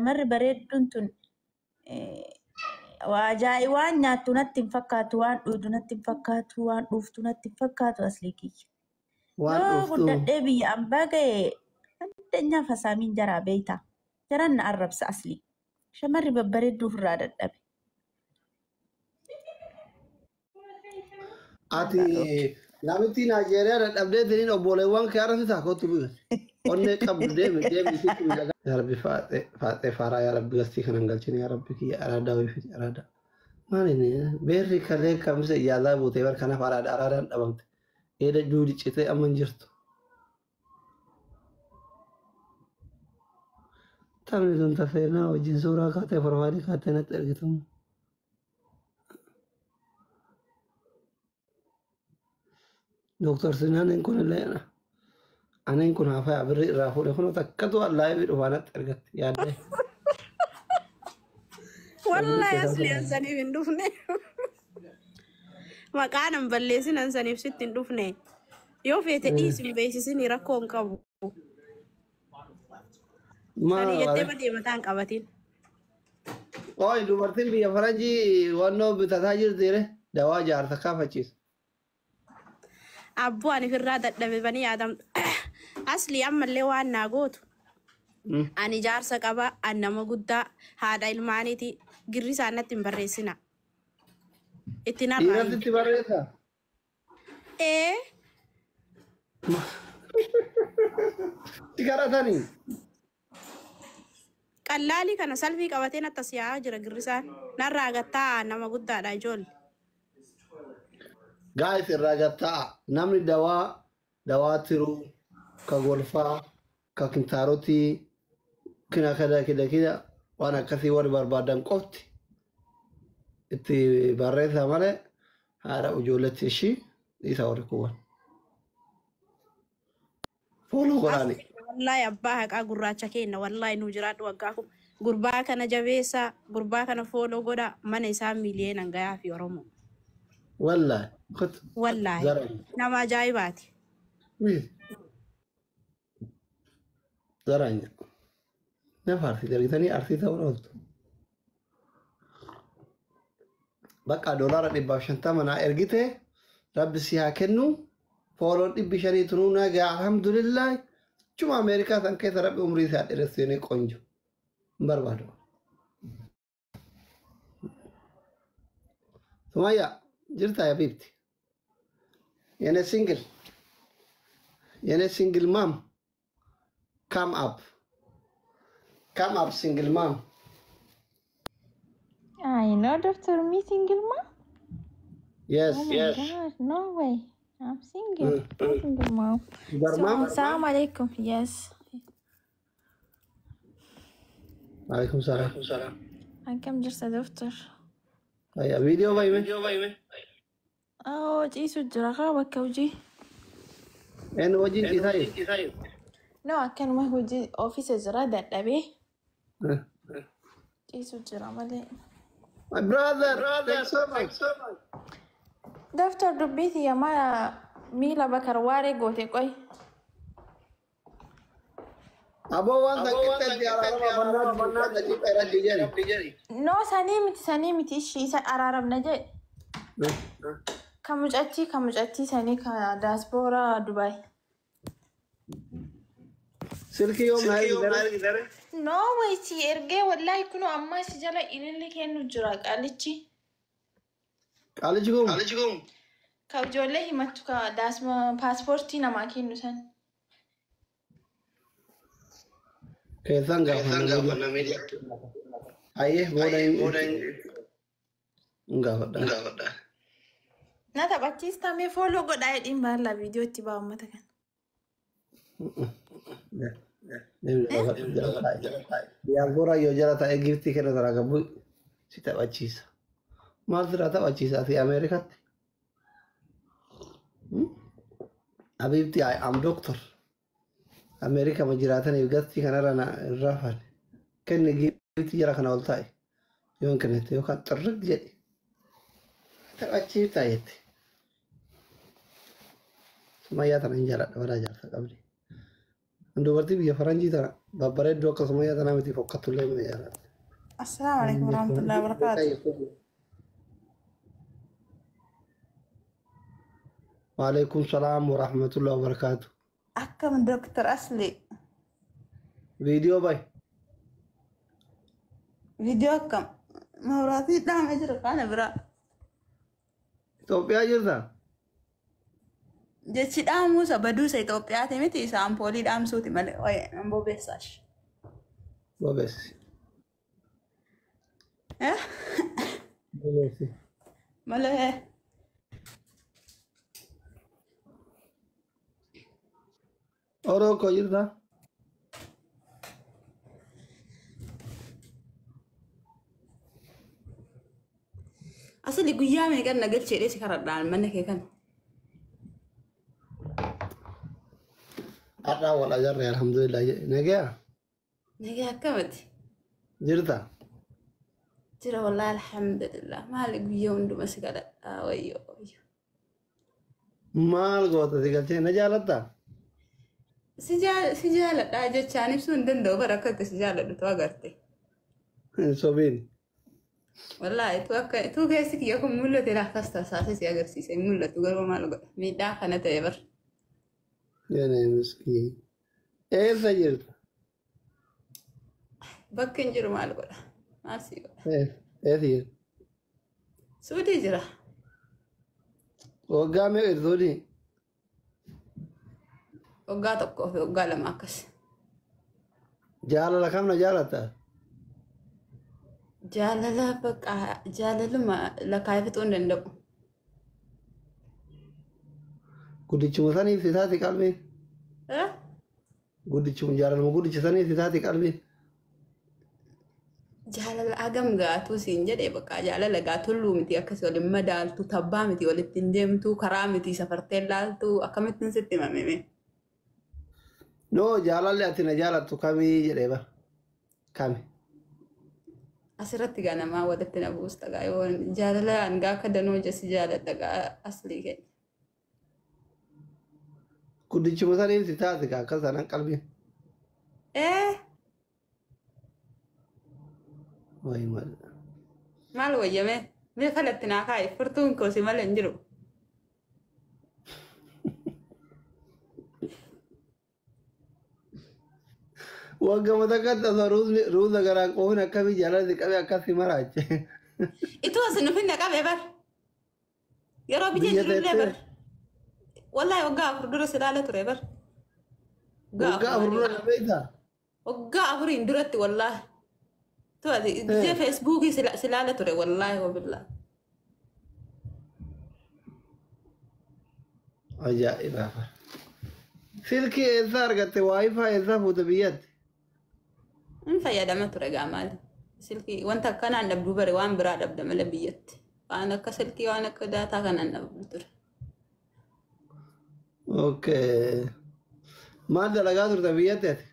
شمر بريد تنتن واجاي وان ناتو نتم فكاتو وان ودو نتم فكاتو وان أوفتو نتم فكاتو أسليكي وان يو قد أفتو دبي أم باقي الدنيا فسامين جرى بيتا جرى نقرب أصلي شمر ببريد دو فرادة دبي أتي نامتي نيجيريا أبدي دين أبولي وان كارثة تاكوتو بيس أني قبل ديم يسيتو بيجا يا ربي فاتي فارا يا ربي غستي خننغالشين يا ربي كي أرادا ويفي أرادا ماليني بيري كالي كمسة يالا بوتي وركنا فارادا أرادا أبامت إيدا جودي چيتي أمان جرتو تامني دون تفيرنا وجين سورا كاتي فروالي كاتي نترغتم دكتور سنان إنكون اللي أنا إنكون هافا أبري رافو لكنو تكتو الله يبير وانا ترغت يادي والله أصلي أنساني من دفنه ما كان مبلسين أنساني بستين دفنه يو في تقيسم بيسيسيني ركون كابو ساني جتة ما بدي متان كابتين أوي دوبرتين بيا فرنجي وانو بتتاجر ديره دوا جار ثقافة چيز أبو أنا في الرادة دبي بني آدم أصلي أما اللي وانا قوت أنا جارسة كابا أنا مقودة هذا المانيتي جريسة أنا تنبرسينا اتنا إيرا راي تتبريتها إيه تكارا ثاني قلالي كان سلفي قواتين التسياء جرى جرسان نرى قطع أنا مقودة راجول guys الراجتا نمني دوا ترو كغولفا ككنتاروتي كنا كده وانا كثي وري بربادن قفتي اتي بريتها مالي هذا وجولتي شي يساوري كوان فولو قراني والله أباها كأقرأ شكينا والله نوجرات وقاكم قرباك أنا جبيسة قرباك أنا فولو قدا من يسام مليون أنجايا في أرومو والله خط والله زرعني نما جايباتي مين زرعني نفارتي دريتني أرتي تورط بقى دولار دي باشنتا منا ارغيته رب سيها كنو فولو دي بشري تنونا الحمد لله شو امريكا تن كيف رب عمري سات رسيني قنجو بربادو سمايا جرتا يا بيبتي يعني سنجل مام come up single mom I know Dr. Me single mom. yes Oh my God, no way. I'm single. I'm single mom. your mom Assalamu alaikum. Yes. عليكم السلام I come just a doctor. هيا فيديو باي Oh, جيسو الجراغة وكوجي. ان وجين كيساي No, I can ما هو جي office الجرادة أبي. جيسو الجراغة مالي. my brother thanks so much دفتر دبيتي يا ما ميلا بكرواري قوتي كوي. ابو وان كنت دي على بنا دي بيرا ديجري No, سانيمتي إيشي إيسا أرارب نجي. كمجأتي ساني كداسبورا دبي. سلكي يوم هاي دار No way, si erge wallahi kuno amma si jala ilille kennu jira qalichi. قالجكم Ka ijoollee himattu ka daasma paaspoortii namaa kennu san. كيسان غافنا ميديا ايه بوداين غافدا Na taphachiistaa mee fooloo godhaa jedhiin baala viidiyoo itti ba'a uummata kan. يا غورا يو جرا تا اجيبتي كده ترى قبل سيتا باتشيسا ما ترى تا باتشيسا في امريكا حبيبتي اي ام دكتور امريكا مجراتنا يغتي كان انا الرافل كان جبتي جرا كان قلتاي يمكن انت يو كان طرق جدي تا باتشيتا يت ما يا ترى انجرا ولا جرا قبل dubartii biyya faranjii tana babbareedduu akkasuma yaada namatti fokkatullee mana jaalladha. Assalamu alaikum warahmatullahi wabarakatuh. وعليكم السلام ورحمة الله وبركاته. Akkam Dr. Asli. فيديو باي. Video akkam. Mawraatii dhaama jira kana bira. Itoophiyaa jirta? Jechi dhaamuusa baduusa Itoophiyaati miti isa ampoolii dhaamsuuti malee. Oye, amboo beessaash. Bobeessi. Eh? Bobeessi. Malee. Orooko jirta? Asli guyyaa meeqan nagalcheedhee si karadhaan manna kee kana. Har'aa wal agarre alhamdulillah. Nagaa? Nagaa akkamati? Jirta? Jira wallahi alhamdulillah. Maali guyyaa hunduma si kadhadhaa wayyoo wayyoo. Maal goota si galchee na jaalattaa? Si jaaladhaa jechaan ibsuu hin danda'u bara akka si jaaladhu tu agarte. Sobiin. Wallahi tu keessi kiyya kun mul'ate laafas tasaase si agarsiise mul'atu garuu maal godha miidhaa kana ta'e bar. Yana miskii. Eessa jirta? Bakki hin jiru maal godha maal si godha. Eessa jirta? Suudii jira. Waggaa meeqa irtoodii? Waggaa tokkoo fi waggaa lama akkas. Jaalala kam na jaalattaa? Jaalala baqa jaalaluma lakkaa'ee fixuu hin danda'u. Guddichuma saniif si taate qalbiin? Guddichuma jaalaluma guddicha saniif si taate qalbiin? Jaalala hagam gaatuu siin jedhee baqa jaalala gaatulluu miti akkas waliin madaaltu tabbaa miti walitti hin deemtu karaa miti safarteen laaltu akkamittiin sitti himameme. No jaalalli ati na jaalattu kamii jedhee bara. Kami? Asirratti gaa namaa walitti na buusta gaa yoo jaalala hangaa akka danuu jessi jaaladha gaa aslii keenya. Guddichuma saniif si taate gaa akka sanan qalbiin? Wayi mal. Maal wayyame? Mee kalatti naa kaa'i furtuun koo si malee hin jiru. Wagga matakkatta osoo ruuza garaan qoofin akkamii jaalalli qabee akkasii maraache. Ituu as nu finna qabee bar. Yeroo biyya jirullee bar. Wallahi waggaa afur dura si laala ture bar. Waggaa afur dura na beektaa? Waggaa afuriin duratti wallahi. Tu ati biyya feesbuukii si laala ture wallahi wabillaa. Ajaa'iba. Silkii eessaa argatte waayifaa eessaa fuute biyyatti? Hin fayyadama ture gaa maali? Silkii wanta akkanaan dhabduu bare waan biraa dhabda malee biyyatti. Waan akka silkii waan akka daataa kanaan dhabdu ture. Okay. Maal dalagaa turte biyyatti ati?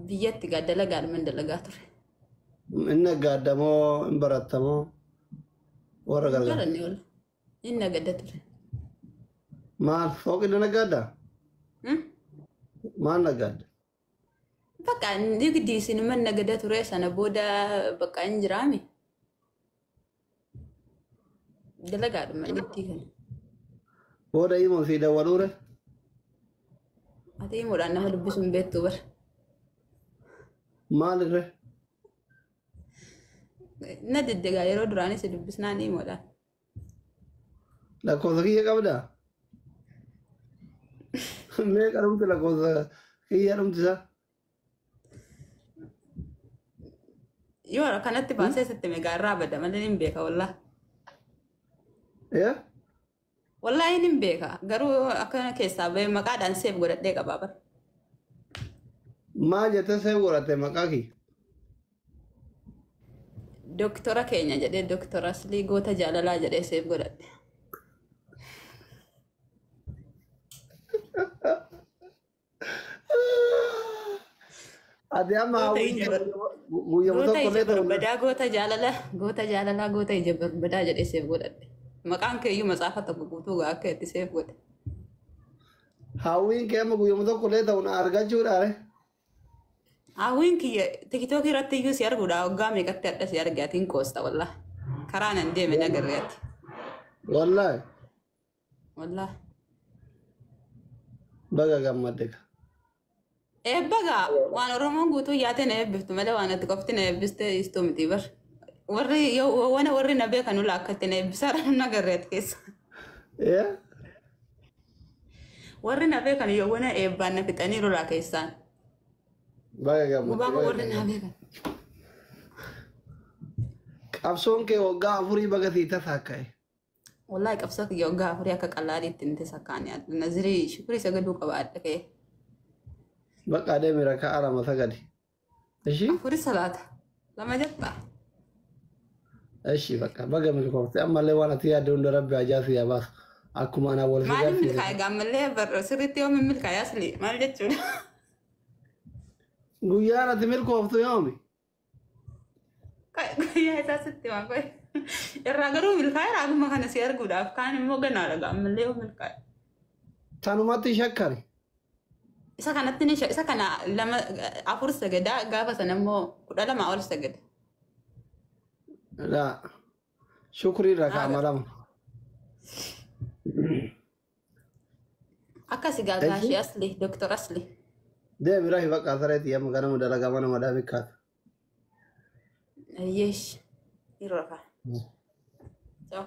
Biyyatti gaa dalagaadhuma dalagaa ture. Inni gaaddamoo hin barattamoo warra gargaara? Baranne wal. Inni gadda ture. Maal fooqi naggaaddaa? Maal naggaadda? Bakka digdii isin man nagada ture sana booda bakka hin jiraame. Dalagaadhuma digdii kana. Booda himuun si dawwaluure? Ati himuudhaan nama dubbisuun beektu bar. Maal irre? Na deddegaa yeroo duraanii si dubbisnaan himuudhaan. Lakkoofsa kiyya qabdaa? Meeqa dhumti lakkoofsa kiyya dhumtisa? Yoo kanatti baasee sitti meeqa irraa bada malee hin beeka wallaahi. Wallaahi hin beeka garuu akkana keessaa bahee maqaadhaan seef godhadhee qabaa bara. Maal jettee seef godhatte maqaa kiyya? Doktora keenya jedhee doktora Aslii goota jaalalaa jedhee seef godhadhe. Ati amma guyyaa tokkollee ta'u. Badaa goota jaalalaa goota ija barbadaa jedhee seef godhadhe. Maqaan keeyyuu matsaafa tokko guutuu akka itti seef godhe. Hawwiin kee amma guyyuma tokko illee ta'u na argachuudhaan Hawwiin kiyya tikitookii irratti iyyuu si arguudha waggaa meeqatti adda si argaatiin koosta wallah. Karaa nan deeme nagarreetti. wallahi Wallah. baga gammadde ka. Eebbagaa waan Oromoon guutuu yaate na eebbiftu malee waan ati qofti na eebbiste istuu miti bar. Warri na beekan ulaa akkatti na eebbisaa nagarreetti keessa. Yeah? Warri na beekan yoo wana eebbaan na fixanii lolaa keessaan. Baga gammadde. Gubaa koo warri na beekan. Qabsoon kee waggaa afurii baga sii tasaaka'e. Wallahi qabsoo kiyya waggaa afurii akka qallaaliitti nite sakkaanii adda. Nazirii shukurii sagaduu qaba adda ka'e. Bakka adeeme rakaa lama sagadi. Ishi? Afurii salaata. Lama jettaa. Ishi bakka baga milkoofte ammallee waan ati yaadde hunda rabbi ajaasi yabaas. Akkuma anaa wal Maaliin milkaa'e gaammallee sirriitti yoo milkaa'e asli maal jechuudha. Guyyaan ati milkooftu yoomi? Guyyaa isaa sitti waan qo'e. Irraa garuu milkaa'e raaguma kana si arguudhaaf kaan immoo ganaadha gaammallee yoo milkaa'e. Tanumatti shakkari. Isa kanatti ni isa kana lama afur sagadaa gaafa sana immoo 12 ol sagada. La shukrii rakaa malama. Akkasi gaagaashii asli Dr. Asli. Deemi rahi bakka asareeti yamma ganama dalagaa mana madaa bikkaata. Yeesh. Irra faa. Ciao.